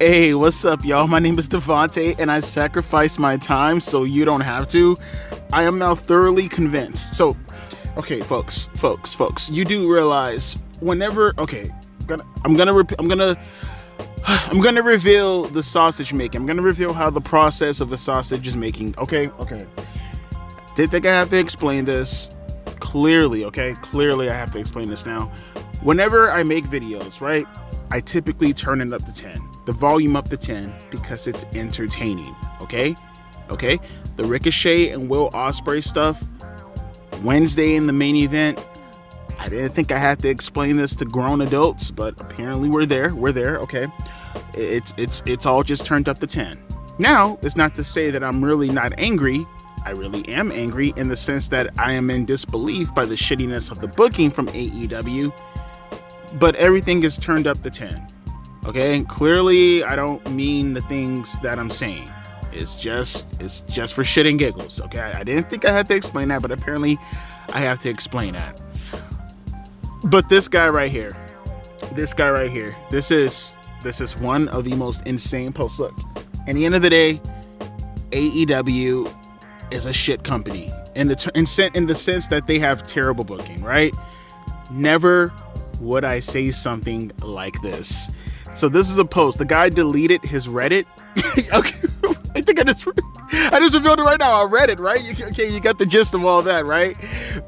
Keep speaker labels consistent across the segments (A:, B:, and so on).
A: Hey, what's up, y'all? My name is Devontae, and I sacrificed my time so you don't have to. I am now thoroughly convinced. So, okay, folks, you do realize whenever, I'm gonna reveal the sausage making. I'm gonna reveal how the process of the sausage is making. Okay. Didn't think I have to explain this. Clearly, I have to explain this now. Whenever I make videos, right, I typically turn it up to 10. The volume up to 10 because it's entertaining. Okay. The Ricochet and Will Ospreay stuff, Wednesday in the main event. I didn't think I had to explain this to grown adults, but apparently we're there. Okay. It's all just turned up to 10. Now, it's not to say that I'm really not angry. I really am angry in the sense that I am in disbelief by the shittiness of the booking from AEW, but everything is turned up to 10. Okay, and clearly I don't mean the things that I'm saying. It's just for shit and giggles. Okay, I didn't think I had to explain that, but apparently I have to explain that. But this guy right here, this is one of the most insane posts. Look, at the end of the day, AEW is a shit company in the sense that they have terrible booking, right? Never would I say something like this. So this is a post. The guy deleted his Reddit. Okay, I think I just revealed it right now. I read it, right? You got the gist of all that, right?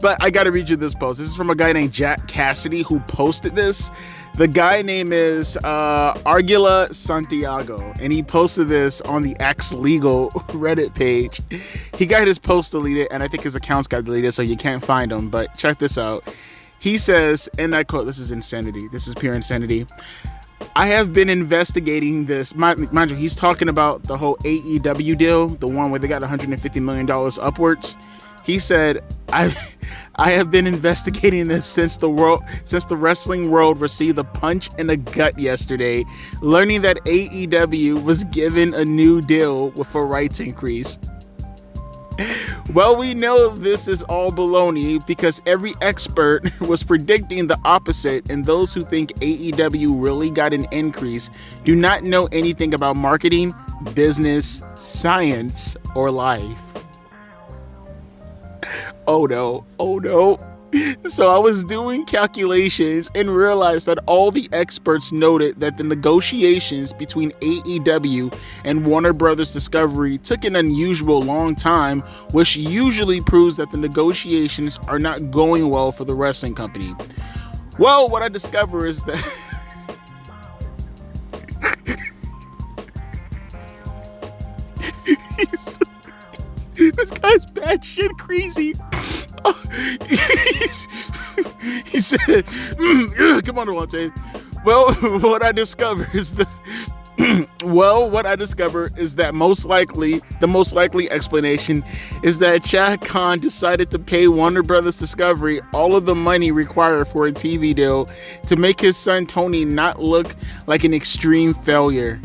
A: But I got to read you this post. This is from a guy named Jack Cassidy who posted this. The guy name is Argula Santiago, and he posted this on the X Legal Reddit page. He got his post deleted, and I think his account's got deleted, so you can't find him. But check this out. He says, and I quote, this is insanity. This is pure insanity. I have been investigating this. Mind you, he's talking about the whole AEW deal, the one where they got $150 million upwards. He said, I have been investigating this since the wrestling world received a punch in the gut yesterday, learning that AEW was given a new deal with a rights increase. Well, we know this is all baloney because every expert was predicting the opposite, and those who think AEW really got an increase do not know anything about marketing, business, science, or life. Oh no. So I was doing calculations and realized that all the experts noted that the negotiations between AEW and Warner Brothers Discovery took an unusual long time, which usually proves that the negotiations are not going well for the wrestling company. Well, what I discover is that this guy's batshit crazy. He said, come on, Devontae. Well, what I discover is that the most likely explanation is that Shad Khan decided to pay Warner Brothers Discovery all of the money required for a TV deal to make his son Tony not look like an extreme failure.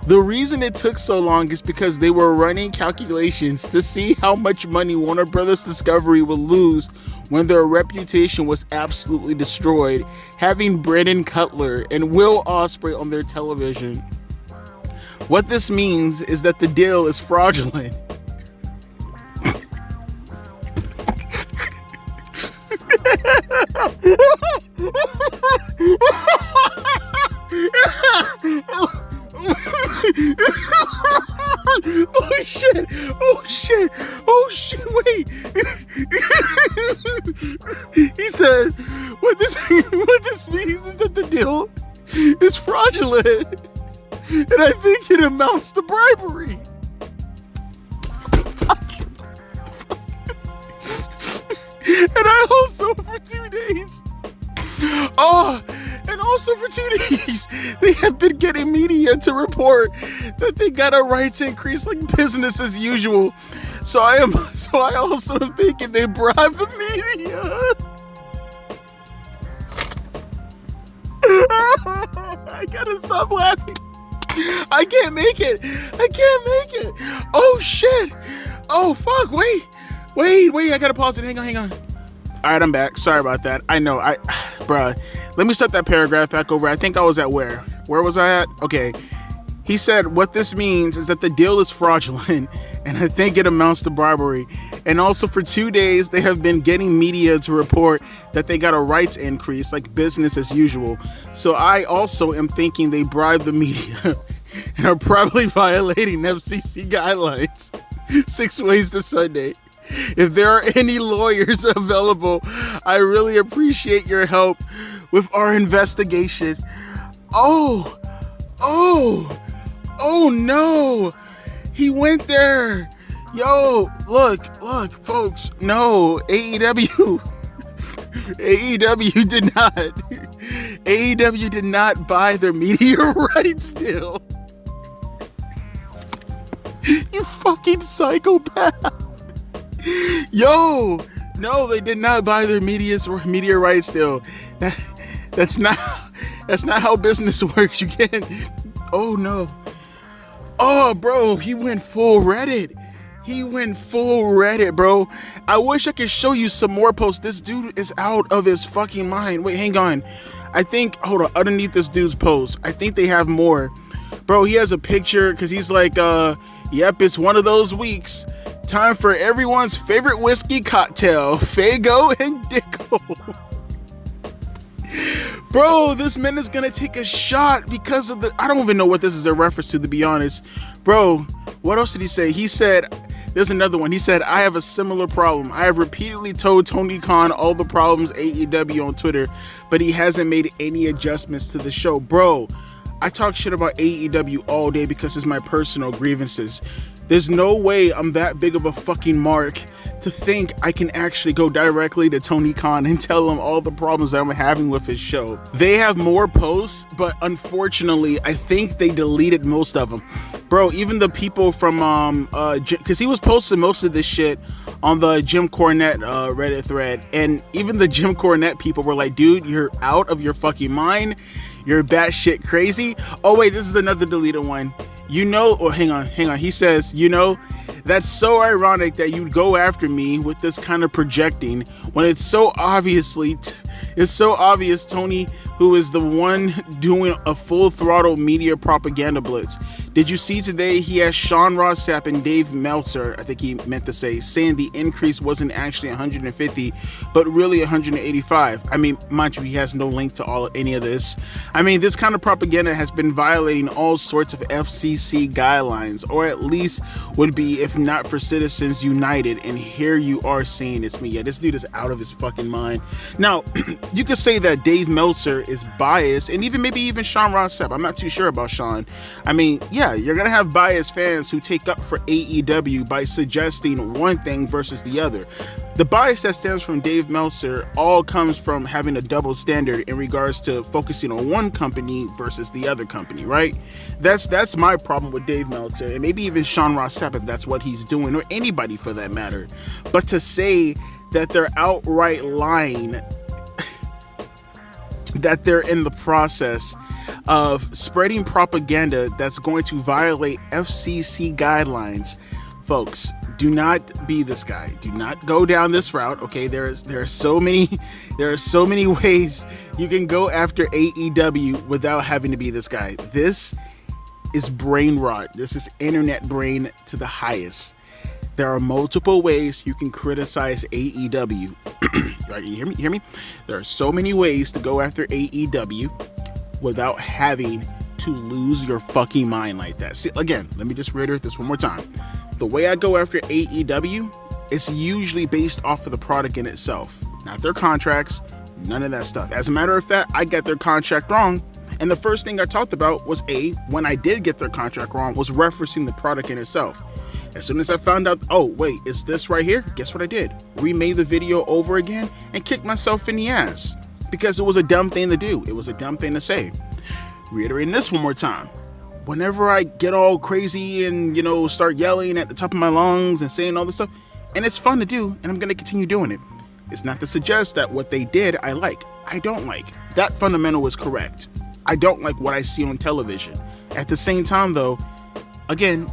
A: The reason it took so long is because they were running calculations to see how much money Warner Brothers Discovery would lose when their reputation was absolutely destroyed, having Brandon Cutler and Will Ospreay on their television. What this means is that the deal is fraudulent. Oh shit, wait. He said, what this means is that the deal is fraudulent, and I think it amounts to bribery. And I also for 2 days, they have been getting media to report that they got a rights increase like business as usual. So I also am thinking they bribed the media. I gotta stop laughing. I can't make it. Oh shit. Oh fuck. Wait. I gotta pause it. Hang on. All right, I'm back. Sorry about that. I know. bruh. Let me start that paragraph back over. I think I was at where? Where was I at? Okay. He said, what this means is that the deal is fraudulent, and I think it amounts to bribery. And also for 2 days, they have been getting media to report that they got a rights increase, like business as usual. So I also am thinking they bribed the media and are probably violating FCC guidelines. 6 ways to Sunday. If there are any lawyers available, I really appreciate your help with our investigation. Oh no, he went there. Yo, look, folks, no, AEW did not buy their media rights deal. You fucking psychopath. Yo, no, they did not buy their media rights deal. That's not how business works. You can't. Oh no. Oh, bro, he went full Reddit, bro. I wish I could show you some more posts. This dude is out of his fucking mind. Wait, hang on. Hold on, underneath this dude's post, I think they have more. Bro, he has a picture because he's like, yep, it's one of those weeks. Time for everyone's favorite whiskey cocktail, Faygo and Dicko. Bro, this man is gonna take a shot because of I don't even know what this is a reference to be honest. Bro, what else did he say? He said, there's another one. He said, I have a similar problem. I have repeatedly told Tony Khan all the problems AEW on Twitter, but he hasn't made any adjustments to the show. Bro, I talk shit about AEW all day because it's my personal grievances. There's no way I'm that big of a fucking mark to think I can actually go directly to Tony Khan and tell him all the problems that I'm having with his show. They have more posts, but unfortunately, I think they deleted most of them. Bro, even the people from, because he was posting most of this shit on the Jim Cornette Reddit thread, and even the Jim Cornette people were like, dude, you're out of your fucking mind. You're batshit crazy. Oh wait, this is another deleted one. Hang on. He says, that's so ironic that you'd go after me with this kind of projecting when it's so obvious Tony, who is the one doing a full throttle media propaganda blitz. Did you see today he has Sean Ross Sapp and Dave Meltzer, I think he meant to say, saying the increase wasn't actually 150, but really 185. I mean, mind you, he has no link to any of this. I mean, this kind of propaganda has been violating all sorts of FCC guidelines, or at least would be if not for Citizens United, and here you are saying it's me. Yeah, this dude is out of his fucking mind. Now, you could say that Dave Meltzer is biased, and maybe even Sean Ross Sapp. I'm not too sure about Sean. I mean, yeah, you're gonna have biased fans who take up for AEW by suggesting one thing versus the other. The bias that stems from Dave Meltzer all comes from having a double standard in regards to focusing on one company versus the other company, right? That's my problem with Dave Meltzer, and maybe even Sean Ross Sapp if that's what he's doing, or anybody for that matter. But to say that they're outright lying, that they're in the process of spreading propaganda that's going to violate FCC guidelines, folks, do not be this guy. Do not go down this route. Okay, there are so many ways you can go after AEW without having to be this guy. This is brain rot. This is internet brain to the highest. There are multiple ways you can criticize AEW. Right, you hear me? There are so many ways to go after AEW without having to lose your fucking mind like that. See, again, let me just reiterate this one more time. The way I go after AEW is usually based off of the product in itself, not their contracts, none of that stuff. As a matter of fact, I got their contract wrong, and the first thing I talked about was when I did get their contract wrong, was referencing the product in itself. As soon as I found out, oh wait, it's this right here, guess what I did? Remade the video over again and kicked myself in the ass because it was a dumb thing to do. It was a dumb thing to say. Reiterating this one more time. Whenever I get all crazy and, start yelling at the top of my lungs and saying all this stuff, and it's fun to do, and I'm going to continue doing it. It's not to suggest that what they did I like. I don't like. That fundamental is correct. I don't like what I see on television. At the same time, though, again,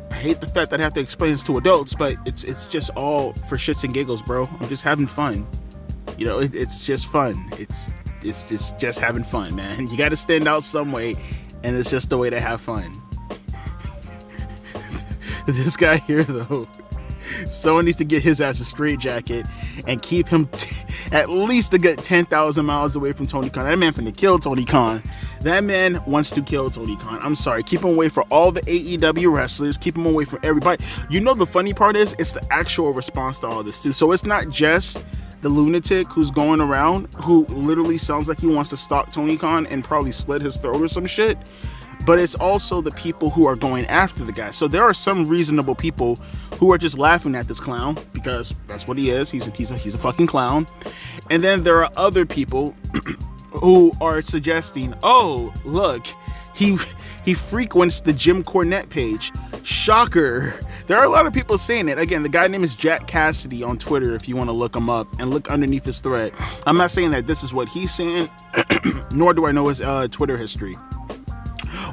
A: I hate the fact that I have to explain this to adults, but it's just all for shits and giggles, bro. I'm just having fun. It's just fun. it's just having fun, man. You got to stand out some way, and it's just the way to have fun. This guy here, though, someone needs to get his ass a straitjacket and keep him at least a good 10,000 miles away from Tony Khan. That man finna kill Tony Khan. That man wants to kill Tony Khan. I'm sorry. Keep him away from all the AEW wrestlers. Keep him away from everybody. You know, the funny part is, it's the actual response to all this, too. So it's not just the lunatic who's going around, who literally sounds like he wants to stalk Tony Khan and probably slit his throat or some shit, but it's also the people who are going after the guy. So there are some reasonable people who are just laughing at this clown, because that's what he is. He's a fucking clown. And then there are other people who are suggesting, oh, look, he frequents the Jim Cornette page. Shocker. There are a lot of people saying it. Again, the guy name is Jack Cassidy on Twitter, if you want to look him up and look underneath his thread. I'm not saying that this is what he's saying, nor do I know his Twitter history.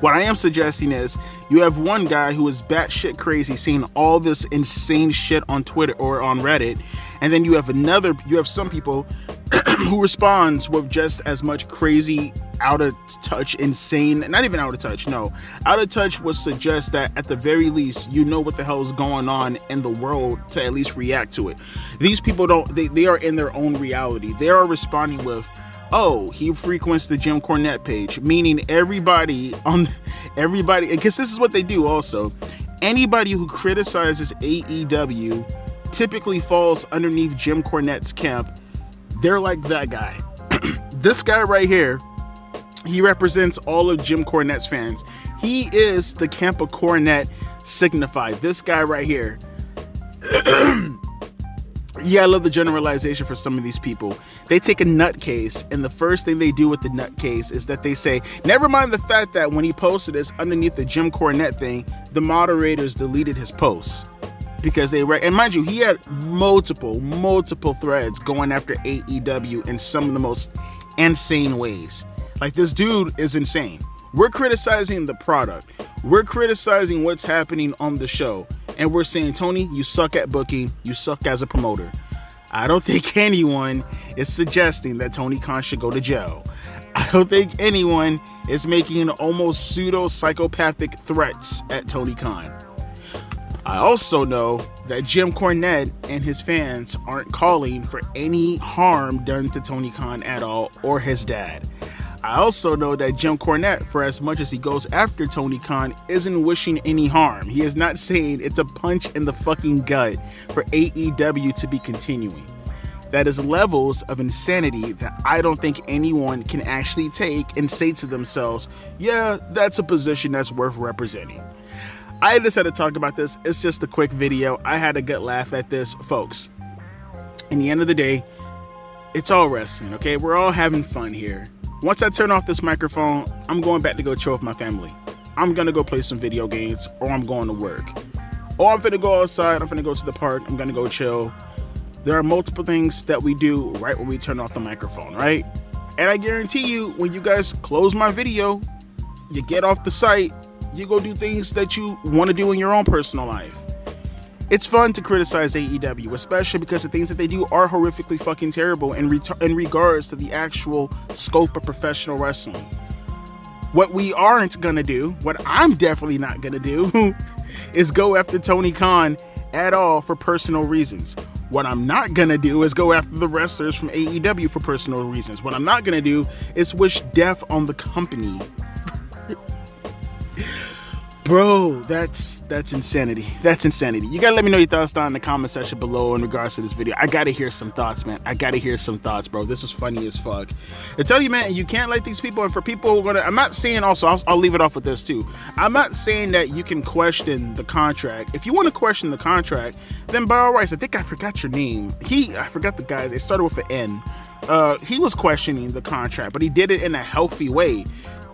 A: What I am suggesting is, you have one guy who is batshit crazy saying all this insane shit on Twitter or on Reddit, and then you have some people who responds with just as much crazy, out of touch, insane, not even out of touch, no. Out of touch would suggest that at the very least, you know what the hell is going on in the world to at least react to it. These people they are in their own reality. They are responding with, oh, he frequents the Jim Cornette page, meaning everybody, because this is what they do also. Anybody who criticizes AEW typically falls underneath Jim Cornette's camp. They're like that guy. This guy right here, he represents all of Jim Cornette's fans. He is the camp of Cornette signified. This guy right here. Yeah, I love the generalization for some of these people. They take a nutcase, and the first thing they do with the nutcase is that they say, never mind the fact that when he posted this underneath the Jim Cornette thing, the moderators deleted his posts. Because and mind you, he had multiple threads going after AEW in some of the most insane ways. Like, this dude is insane. We're criticizing the product. We're criticizing what's happening on the show. And we're saying, Tony, you suck at booking. You suck as a promoter. I don't think anyone is suggesting that Tony Khan should go to jail. I don't think anyone is making almost pseudo-psychopathic threats at Tony Khan. I also know that Jim Cornette and his fans aren't calling for any harm done to Tony Khan at all, or his dad. I also know that Jim Cornette, for as much as he goes after Tony Khan, isn't wishing any harm. He is not saying it's a punch in the fucking gut for AEW to be continuing. That is levels of insanity that I don't think anyone can actually take and say to themselves, yeah, that's a position that's worth representing. I just had to talk about this. It's just a quick video. I had a good laugh at this, folks. In the end of the day, it's all wrestling, okay? We're all having fun here. Once I turn off this microphone, I'm going back to go chill with my family. I'm gonna go play some video games, or I'm going to work. Or I'm finna go outside, I'm finna go to the park, I'm gonna go chill. There are multiple things that we do right when we turn off the microphone, right? And I guarantee you, when you guys close my video, you get off the site, you go do things that you want to do in your own personal life. It's fun to criticize AEW, especially because the things that they do are horrifically fucking terrible in regards to the actual scope of professional wrestling. What we aren't gonna do, what I'm definitely not gonna do, is go after Tony Khan at all for personal reasons. What I'm not gonna do is go after the wrestlers from AEW for personal reasons. What I'm not gonna do is wish death on the company. Bro, that's insanity. That's insanity. You gotta let me know your thoughts down in the comment section below in regards to this video. I gotta hear some thoughts, man. I gotta hear some thoughts, bro. This was funny as fuck. I tell you, man, you can't like these people. And for people who are gonna, I'm not saying also, I'll leave it off with this too. I'm not saying that you can question the contract. If you want to question the contract, then by all rights. I think I forgot your name. I forgot the guys. It started with an N. He was questioning the contract, but he did it in a healthy way.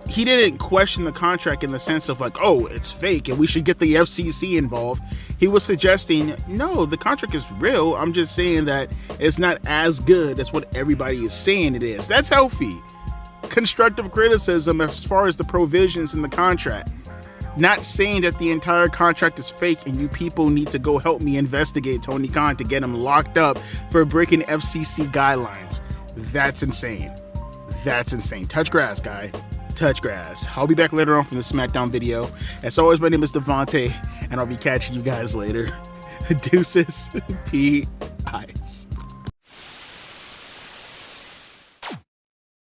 A: He didn't question the contract in the sense of like, oh, it's fake and we should get the FCC involved. He was suggesting, no, the contract is real. I'm just saying that it's not as good as what everybody is saying it is. That's healthy. Constructive criticism as far as the provisions in the contract. Not saying that the entire contract is fake and you people need to go help me investigate Tony Khan to get him locked up for breaking FCC guidelines. That's insane. That's insane. Touch grass, guy. Touch grass. I'll be back later on from the SmackDown video. As always, my name is Devontae, and I'll be catching you guys later. Deuces. Peace.